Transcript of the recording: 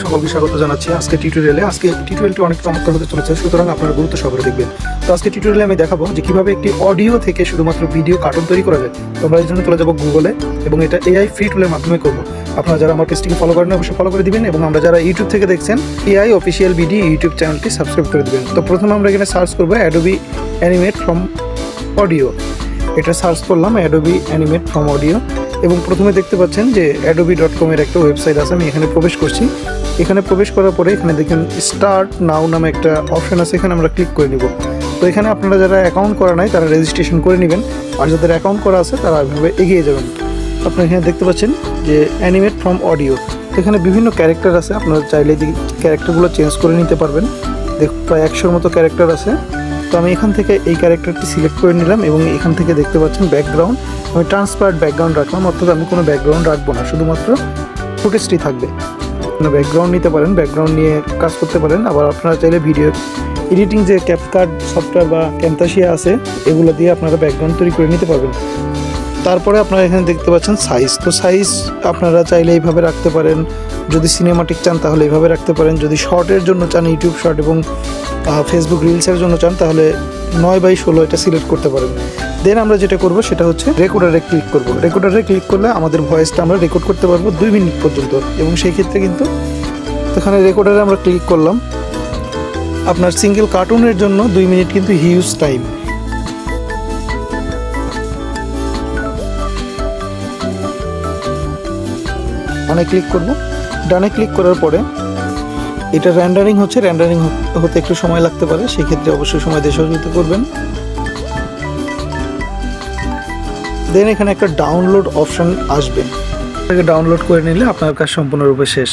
সকলকে স্বাগত জানাচ্ছি আজকে টিউটোরিয়ালটি অনেক চমৎকার হতে চলেছে, সুতরাং আপনারা গুরুত্ব সহকারে দেখবেন। তো আজকে টিউটোরিয়ালে আমি দেখাবো যে কিভাবে একটি অডিও থেকে শুধুমাত্র ভিডিও কার্টুন তৈরি করা যায়। তো আমরা এই জন্য চলে যাবো গুগলে এবং এটা এআই ফ্রি টুলের মাধ্যমে করবো। আপনারা যারা আমার পেজটিকে ফলো করেন অবশ্যই ফলো করে দিবেন এবং আমরা যারা ইউটিউব থেকে দেখছেন এআই অফিসিয়াল বিডি ইউটিউব চ্যানেলটি সাবস্ক্রাইব করে দিবেন। তো প্রথমে আমরা এখানে সার্চ করবো অ্যাডোবি অ্যানিমেট ফ্রম অডিও। এটা সার্চ করলাম অ্যাডোবি অ্যানিমেট ফ্রম অডিও এবং প্রথমে দেখতে পাচ্ছেন যে adobe.com এর একটা ওয়েবসাইট আছে। আমি এখানে প্রবেশ করছি। এখানে প্রবেশ করার পরে এখানে দেখেন স্টার্ট নাও নামে একটা অপশন আছে, এখানে আমরা ক্লিক করে নিব। তো এখানে আপনারা যারা অ্যাকাউন্ট করা নাই তারা রেজিস্ট্রেশন করে নেবেন, আর যাদের অ্যাকাউন্ট করা আছে তারা এভাবে এগিয়ে যাবেন। আপনারা এখানে দেখতে পাচ্ছেন যে অ্যানিমেট ফ্রম অডিও। এখানে বিভিন্ন ক্যারেক্টার আছে, আপনারা চাইলে এই ক্যারেক্টারগুলো চেঞ্জ করে নিতে পারবেন। প্রায় 100-র মতো ক্যারেক্টার আছে। তো আমি এখান থেকে এই ক্যারেক্টারটি সিলেক্ট করে নিলাম এবং এখান থেকে দেখতে পাচ্ছেন ব্যাকগ্রাউন্ড, আমি ট্রান্সপারেন্ট ব্যাকগ্রাউন্ড রাখলাম, অর্থাৎ আমি কোনো ব্যাকগ্রাউন্ড রাখবো না, শুধুমাত্র ফুটেজটি থাকবে। আপনারা ব্যাকগ্রাউন্ড নিতে পারেন, ব্যাকগ্রাউন্ড নিয়ে কাজ করতে পারেন। আবার আপনারা চাইলে ভিডিও এডিটিং যে ক্যাপকাট সফটওয়্যার বা ক্যামতাসিয়া আছে এগুলো দিয়ে আপনারা ব্যাকগ্রাউন্ড তৈরি করে নিতে পারবেন। তারপরে আপনারা এখানে দেখতে পাচ্ছেন সাইজ। তো সাইজ আপনারা চাইলে এইভাবে রাখতে পারেন, যদি সিনেমাটিক চান তাহলে এইভাবে রাখতে পারেন, যদি শর্টের জন্য চান ইউটিউব শর্ট এবং ফেসবুক রিলসের জন্য চান তাহলে 9/16 এটা সিলেক্ট করতে পারেন। দেন আমরা যেটা করব সেটা হচ্ছে রেকর্ডারে ক্লিক করব। রেকর্ডারে ক্লিক করলে আমাদের ভয়েসটা আমরা রেকর্ড করতে পারবো 2 মিনিট পর্যন্ত, এবং সেই ক্ষেত্রে কিন্তু এখানে রেকর্ডারে আমরা ক্লিক করলাম। আপনার সিঙ্গেল কার্টুনের জন্য 2 মিনিট কিন্তু হিউজ টাইম। ডানে ক্লিক করব। ডানে ক্লিক করার পরে এটা রেন্ডারিং হচ্ছে, রেন্ডারিং হতে একটু সময় লাগতে পারে, সেই ক্ষেত্রে অবশ্যই সময় দিয়ে সহযোগিতা করবেন। দেন এখানে একটা ডাউনলোড অপশন আসবে, ডাউনলোড করে নিলে আপনার কাজ সম্পূর্ণরূপে শেষ।